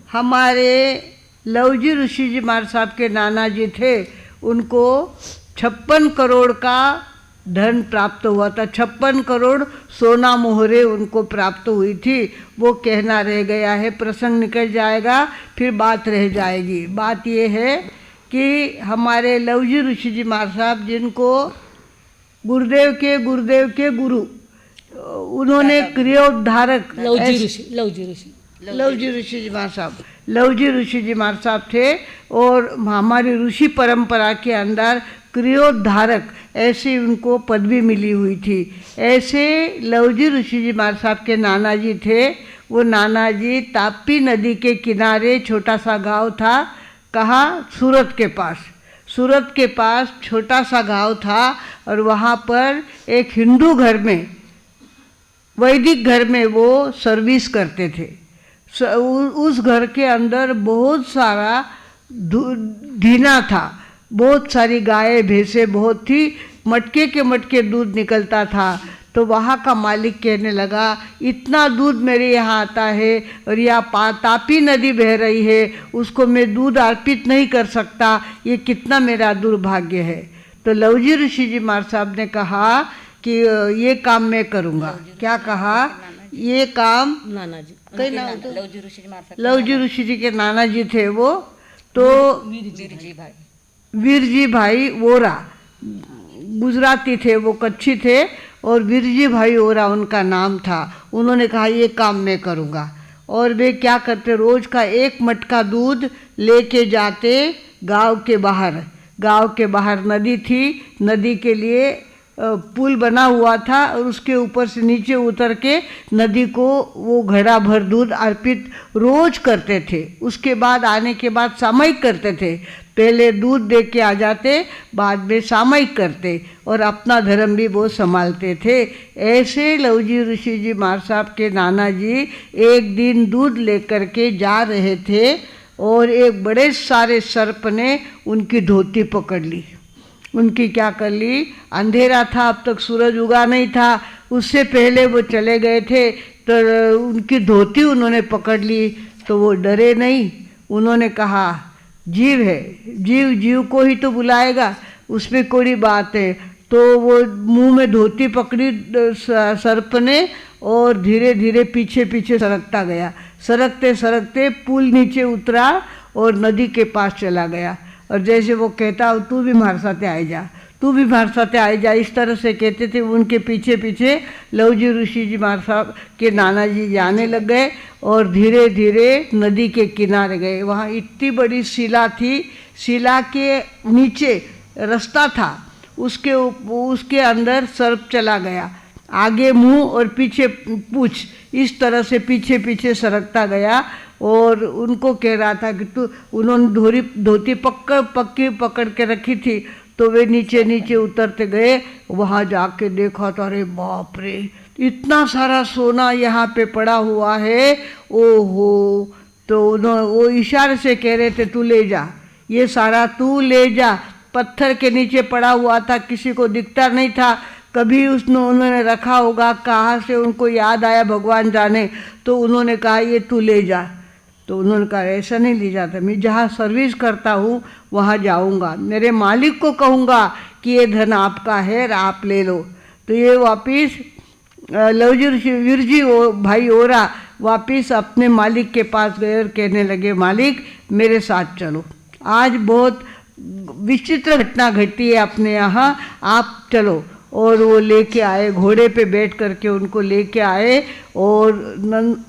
हमारे लवजी ऋषि जी महाराज साहब के नाना जी थे, उनको 56 करोड़ का धन प्राप्त हुआ था। 56 करोड़ सोना मोहरे उनको प्राप्त हुई थी। वो कहना रह गया है, प्रसंग निकल जाएगा फिर बात रह जाएगी। बात ये है कि हमारे लवजी ऋषि जी महाराज साहब, जिनको गुरुदेव के गुरु, उन्होंने क्रियोद्धारक लवजी ऋषि जी महाराज साहब, लवजी ऋषि जी महाराज साहब थे। और हमारी ऋषि परंपरा के अंदर क्रियोद्धारक ऐसी उनको पदवी मिली हुई थी। ऐसे लवजी ऋषि जी महाराज साहब के नाना जी थे। वो नाना जी ताप्ती नदी के किनारे छोटा सा गांव था, कहाँ, सूरत के पास। सूरत के पास छोटा सा गांव था और वहाँ पर एक हिंदू घर में, वैदिक घर में वो सर्विस करते थे। उस घर के अंदर बहुत सारा धीना था, बहुत सारी गायें भैंसें बहुत थी, मटके के मटके दूध निकलता था। तो वहाँ का मालिक कहने लगा, इतना दूध मेरे यहाँ आता है और यहाँ तापी नदी बह रही है, उसको मैं दूध अर्पित नहीं कर सकता, ये कितना मेरा दुर्भाग्य है। तो लवजी ऋषि जी महाराज साहब ने कहा कि ये काम मैं करूँगा। क्या कहा? ये काम नाना जी, लवजी ऋषि जी के नाना जी थे वो। तो वीरजी भाई ओरा गुजराती थे, वो कच्छी थे, और वीरजी भाई ओरा उनका नाम था। उन्होंने कहा ये काम मैं करूँगा। और वे क्या करते, रोज़ का 1 मटका दूध लेके जाते गांव के बाहर नदी थी, नदी के लिए पुल बना हुआ था और उसके ऊपर से नीचे उतर के नदी को वो घड़ा भर दूध अर्पित रोज करते थे। उसके बाद आने के बाद सामयिक करते थे। पहले दूध दे के आ जाते, बाद में सामयिक करते और अपना धर्म भी वो संभालते थे। ऐसे लवजी ऋषि जी महाराज साहब के नाना जी एक दिन दूध लेकर के जा रहे थे और एक बड़े सारे सर्प ने उनकी धोती पकड़ ली। उनकी क्या कर ली, अंधेरा था, अब तक सूरज उगा नहीं था, उससे पहले वो चले गए थे, तो उनकी धोती उन्होंने पकड़ ली। तो वो डरे नहीं, उन्होंने कहा जीव है, जीव को ही तो बुलाएगा, उसमें कोई बात है। तो वो मुंह में धोती पकड़ी सर्प ने और धीरे धीरे पीछे पीछे सरकता गया। सरकते सरकते पुल नीचे उतरा और नदी के पास चला गया। और जैसे वो कहता, तू भी हमारे साथ आ जा, तू भी हमारे साथ आ जा, इस तरह से कहते थे। उनके पीछे पीछे लवजी ऋषि जी महाराज साहब के नाना जी जाने लग गए और धीरे धीरे नदी के किनारे गए। वहाँ इतनी बड़ी शिला थी, शिला के नीचे रास्ता था, उसके अंदर सर्प चला गया। आगे मुंह और पीछे पूँछ, इस तरह से पीछे पीछे सरकता गया और उनको कह रहा था कि तू, उन्होंने धोती पक्की पकड़ के रखी थी। तो वे नीचे नीचे उतरते गए। वहाँ जाके देखा तो अरे बाप रे, इतना सारा सोना यहाँ पे पड़ा हुआ है, ओहो। तो वो इशारे से कह रहे थे तू ले जा, ये सारा तू ले जा। पत्थर के नीचे पड़ा हुआ था, किसी को दिखता नहीं था, कभी उन्होंने रखा होगा, कहाँ से उनको याद आया भगवान जाने। तो उन्होंने कहा ये तू ले जा। तो उन्होंने कहा ऐसा नहीं ले जाता, मैं जहाँ सर्विस करता हूँ वहाँ जाऊँगा, मेरे मालिक को कहूँगा कि ये धन आपका है और आप ले लो। तो ये वापिस लवजी वीरजी भाई ओरा वापिस अपने मालिक के पास गए और कहने लगे, मालिक मेरे साथ चलो, आज बहुत विचित्र घटना घटी है अपने यहाँ, आप चलो। और वो लेके आए, घोड़े पे बैठ करके उनको लेके आए और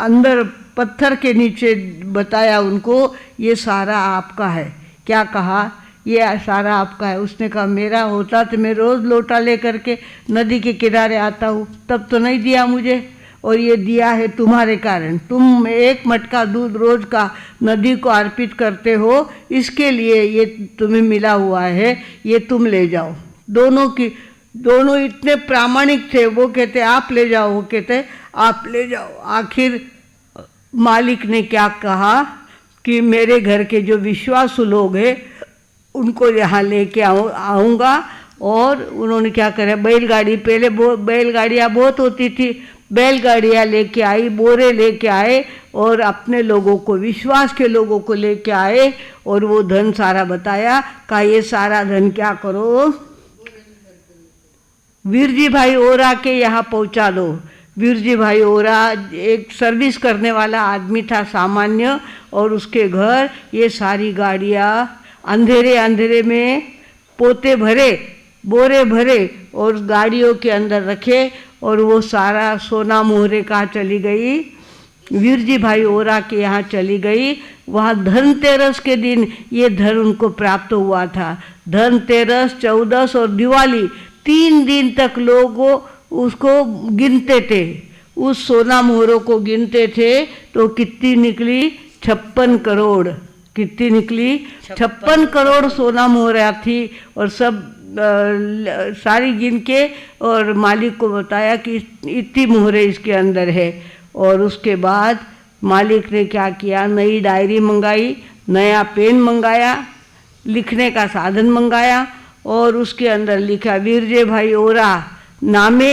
अंदर पत्थर के नीचे बताया उनको, ये सारा आपका है। क्या कहा? ये सारा आपका है। उसने कहा मेरा होता तो मैं रोज़ लोटा ले करके नदी के किनारे आता हूँ, तब तो नहीं दिया मुझे, और ये दिया है तुम्हारे कारण। तुम 1 मटका दूध रोज का नदी को अर्पित करते हो, इसके लिए ये तुम्हें मिला हुआ है, ये तुम ले जाओ। दोनों इतने प्रामाणिक थे, वो कहते आप ले जाओ, वो कहते आप ले जाओ। आखिर मालिक ने क्या कहा कि मेरे घर के जो विश्वासु लोग हैं उनको यहाँ लेके आऊँगा। और उन्होंने क्या करा, बैलगाड़ी, पहले बैलगाड़ियाँ बहुत होती थी, बैलगाड़ियाँ लेके आई, बोरे लेके आए और अपने लोगों को, विश्वास के लोगों को लेके आए और वो धन सारा बताया। कहा ये सारा धन क्या करो, वीरजी भाई ओरा के यहाँ पहुँचा दो। वीरजी भाई ओरा एक सर्विस करने वाला आदमी था सामान्य, और उसके घर ये सारी गाड़ियाँ अंधेरे अंधेरे में पोते भरे, बोरे भरे और गाड़ियों के अंदर रखे, और वो सारा सोना मोहरे कहाँ चली गई, वीरजी भाई ओरा के यहाँ चली गई। वहाँ धनतेरस के दिन ये धन उनको प्राप्त हुआ था। धनतेरस, चौदस और दिवाली 3 दिन तक लोग उसको गिनते थे, उस सोना मोहरों को गिनते थे। तो कितनी निकली, 56 करोड़। कितनी निकली, 56 करोड़ सोना मोहरा थी। और सब सारी गिन के और मालिक को बताया कि इतनी मोहरे इसके अंदर है। और उसके बाद मालिक ने क्या किया, नई डायरी मंगाई, नया पेन मंगाया, लिखने का साधन मंगाया, और उसके अंदर लिखा वीरजी भाई ओरा नामे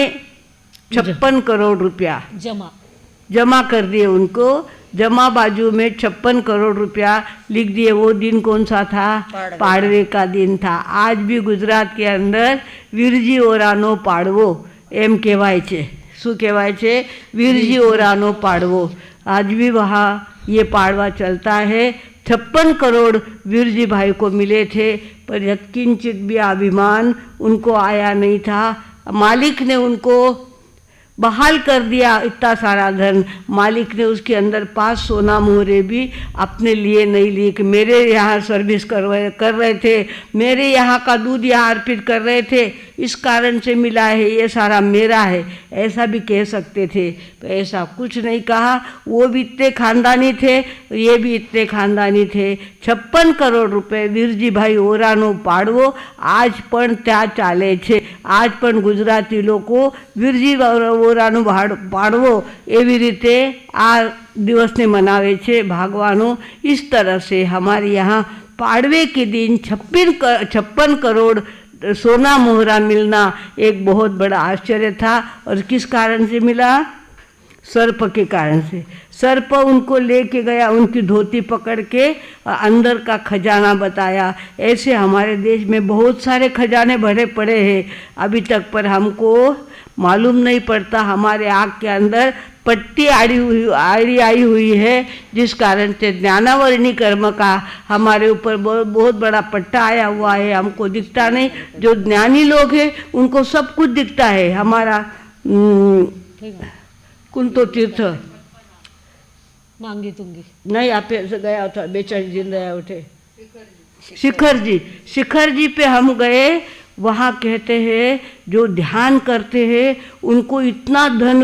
56 करोड़ रुपया जमा कर दिए उनको। जमा बाजू में 56 करोड़ रुपया लिख दिए। वो दिन कौन सा था, पाड़वे का दिन था। आज भी गुजरात के अंदर वीरजी ओरानो पाड़वो एम कहेवाय छे। शू कहेवाय छे, वीरजी ओरानो पाड़वो। आज भी वहाँ ये पाड़वा चलता है। 56 करोड़ वीरजी भाई को मिले थे, पर यत्किंचित भी अभिमान उनको आया नहीं था। मालिक ने उनको बहाल कर दिया इतना सारा धन। मालिक ने उसके अंदर 5 सोना मोहरे भी अपने लिए नहीं लिए कि मेरे यहाँ सर्विस कर रहे थे, मेरे यहाँ का दूध यहाँ अर्पित कर रहे थे, इस कारण से मिला है, ये सारा मेरा है, ऐसा भी कह सकते थे। तो ऐसा कुछ नहीं कहा। वो भी इतने खानदानी थे, ये भी इतने खानदानी थे। 56 करोड़ रुपये वीरजी भाई ओरानो पाड़વો आज પણ ત્યાં ચાલે છે। आज પણ ગુજરાતી લોકો વીરજી ઓરાનો પાડવો એવી રીતે આ દિવસને મનાવે છે ભાગવાનો। इस तरह से हमारे यहाँ पाड़वे के दिन 56 करोड़ सोना मोहरा मिलना एक बहुत बड़ा आश्चर्य था। और किस कारण से मिला, सर्प के कारण से। सर्प उनको लेके गया, उनकी धोती पकड़ के अंदर का खजाना बताया। ऐसे हमारे देश में बहुत सारे खजाने भरे पड़े हैं अभी तक, पर हमको मालूम नहीं पड़ता। हमारे आँख के अंदर पट्टी आड़ी आई हुई है, जिस कारण से ज्ञानावरणी कर्म का हमारे ऊपर बहुत बड़ा पट्टा आया हुआ है, हमको दिखता नहीं। जो ज्ञानी लोग हैं उनको सब कुछ दिखता है। हमारा कुंतो तीर्थ मांगी तुंगी नहीं, आप से गया था, बेचारी दिन रहे उठे, शिखर जी पे हम गए। वहाँ कहते हैं जो ध्यान करते हैं उनको इतना धन,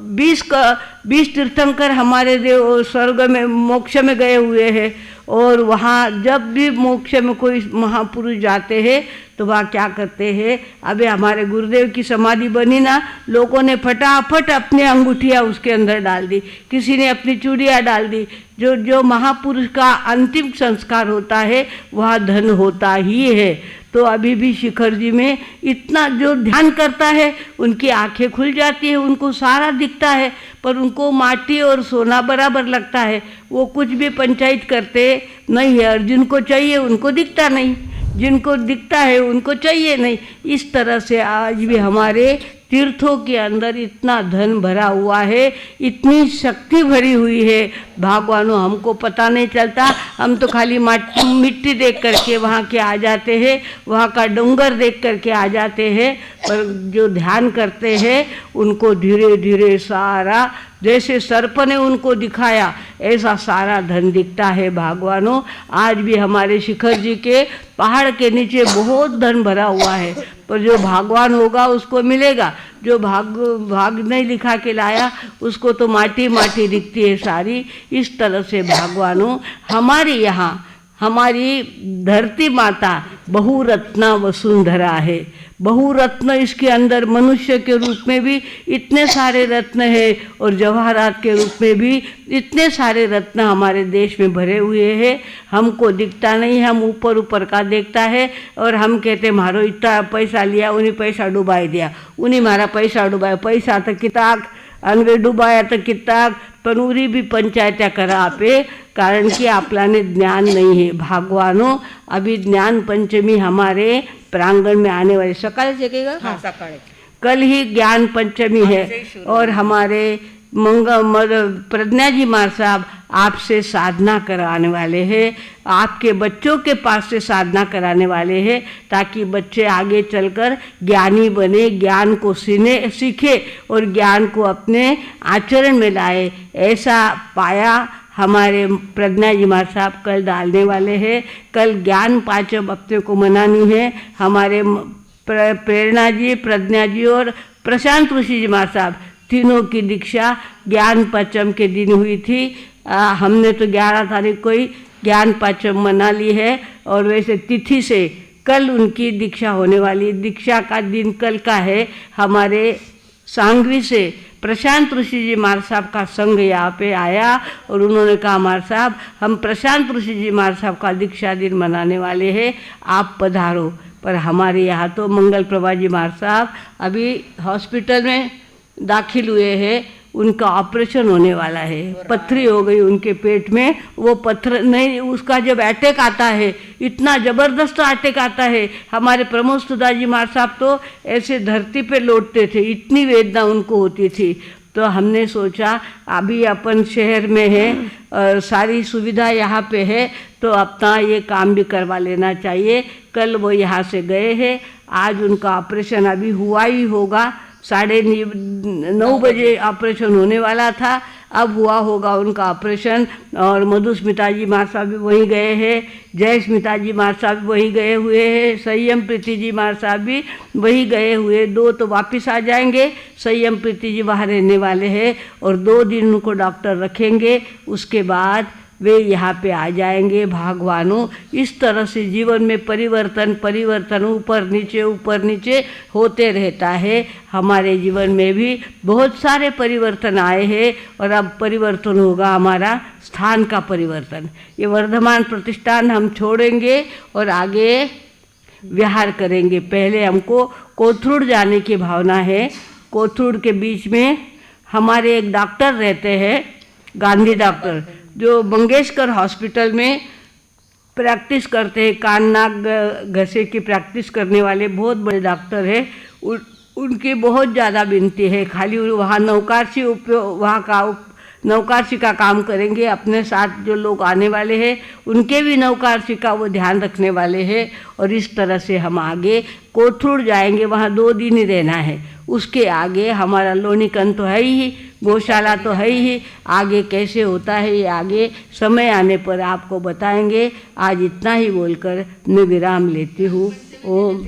20 तीर्थंकर हमारे देव स्वर्ग में मोक्ष में गए हुए हैं। और वहाँ जब भी मोक्ष में कोई महापुरुष जाते हैं तो वहाँ क्या करते हैं, अबे हमारे गुरुदेव की समाधि बनी ना, लोगों ने फटाफट अपने अंगूठियाँ उसके अंदर डाल दी, किसी ने अपनी चूड़ियाँ डाल दी। जो महापुरुष का अंतिम संस्कार होता है वहाँ धन होता ही है। तो अभी भी शिखर जी में इतना जो ध्यान करता है उनकी आंखें खुल जाती है, उनको सारा दिखता है, पर उनको माटी और सोना बराबर लगता है। वो कुछ भी पंचायत करते नहीं है, और जिनको चाहिए उनको दिखता नहीं, जिनको दिखता है उनको चाहिए नहीं। इस तरह से आज भी हमारे तीर्थों के अंदर इतना धन भरा हुआ है, इतनी शक्ति भरी हुई है भगवानों, हमको पता नहीं चलता। हम तो खाली मिट्टी देख करके वहाँ के आ जाते हैं, वहाँ का डोंगर देख करके आ जाते हैं, पर जो ध्यान करते हैं उनको धीरे धीरे सारा, जैसे सर्प ने उनको दिखाया ऐसा सारा धन दिखता है भगवानों। आज भी हमारे शिखर जी के पहाड़ के नीचे बहुत धन भरा हुआ है, पर जो भगवान होगा उसको मिलेगा, जो भाग नहीं लिखा के लाया उसको तो माटी माटी दिखती है सारी। इस तरह से भगवानों हमारे यहाँ हमारी धरती माता बहुरत्ना वसुंधरा है। बहुरत्न इसके अंदर मनुष्य के रूप में भी इतने सारे रत्न है, और जवाहरात के रूप में भी इतने सारे रत्न हमारे देश में भरे हुए हैं। हमको दिखता नहीं, हम ऊपर ऊपर का देखता है, और हम कहते मारो इतना पैसा लिया, उन्हीं पैसा डुबाई दिया, उन्हीं मारा पैसा डुबाया। पैसा तो किताब आणि डुबाया तर किताब पनुरी भी पंचायत्या करा आपे, कारण कि आपलाने ज्ञान नहीं है। भागवानों, अभी ज्ञान पंचमी हमारे प्रांगण में आने वाले सकाल से कहेगा, हाँ सकाळी कल ही ज्ञान पंचमी है और हमारे प्रज्ञा जी मार साहब आपसे साधना कराने वाले हैं, आपके बच्चों के पास से साधना कराने वाले हैं, ताकि बच्चे आगे चलकर ज्ञानी बने, ज्ञान को सीखे और ज्ञान को अपने आचरण में लाए। ऐसा पाया हमारे प्रज्ञा जी मार साहब कल डालने वाले हैं। कल ज्ञान पांचम अपने को मनानी है। हमारे प्रेरणा जी, प्रज्ञा जी और प्रशांत ऋषि जी मार साहब तीनों की दीक्षा ज्ञान पाचम के दिन हुई थी। हमने तो 11 तारीख को ही ज्ञान पाचम मना ली है और वैसे तिथि से कल उनकी दीक्षा होने वाली। दीक्षा का दिन कल का है। हमारे सांगवी से प्रशांत ऋषि जी मार साहब का संघ यहाँ पे आया और उन्होंने कहा मार साहब हम प्रशांत ऋषि जी मार साहब का दीक्षा दिन मनाने वाले हैं, आप पधारो। पर हमारे यहाँ तो मंगल प्रभा जी मार साहब अभी हॉस्पिटल में दाखिल हुए हैं, उनका ऑपरेशन होने वाला है। पथरी हो गई उनके पेट में, वो पत्थर नहीं, उसका जब अटैक आता है इतना ज़बरदस्त अटैक आता है, हमारे प्रमोद सुधा जी मार साहब तो ऐसे धरती पे लौटते थे, इतनी वेदना उनको होती थी। तो हमने सोचा अभी अपन शहर में है, सारी सुविधा यहाँ पे है, तो अपना ये काम भी करवा लेना चाहिए। कल वो यहाँ से गए हैं, आज उनका ऑपरेशन अभी हुआ ही होगा। 9:30 बजे ऑपरेशन होने वाला था, अब हुआ होगा उनका ऑपरेशन। और मधुस्मिता जी मार साहब भी वहीं गए हैं, जय स्मिता जी मार साहब भी वहीं गए हुए हैं, संयम प्रीति जी मार साहब भी वहीं गए हुए। 2 तो वापस आ जाएंगे, संयम प्रीति जी वहाँ रहने वाले हैं और 2 दिन उनको डॉक्टर रखेंगे, उसके बाद वे यहाँ पे आ जाएंगे। भगवानों, इस तरह से जीवन में परिवर्तन ऊपर नीचे होते रहता है। हमारे जीवन में भी बहुत सारे परिवर्तन आए हैं और अब परिवर्तन होगा हमारा स्थान का परिवर्तन। ये वर्धमान प्रतिष्ठान हम छोड़ेंगे और आगे विहार करेंगे। पहले हमको कोथरूड जाने की भावना है। कोथरूड के बीच में हमारे एक डॉक्टर रहते हैं, गांधी डॉक्टर, जो मंगेशकर हॉस्पिटल में प्रैक्टिस करते हैं, कान नाक घसे की प्रैक्टिस करने वाले बहुत बड़े डॉक्टर हैं। उनकी बहुत ज़्यादा विनती है, खाली वहाँ नौकारसी का काम करेंगे। अपने साथ जो लोग आने वाले हैं उनके भी नौकारसी का वो ध्यान रखने वाले हैं। और इस तरह से हम आगे कोथरूड जाएंगे, वहाँ 2 दिन ही रहना है। उसके आगे हमारा लोनिकन तो है ही, गौशाला तो है ही, आगे कैसे होता है ये आगे समय आने पर आपको बताएंगे। आज इतना ही बोलकर मैं विराम लेती हूँ। ओम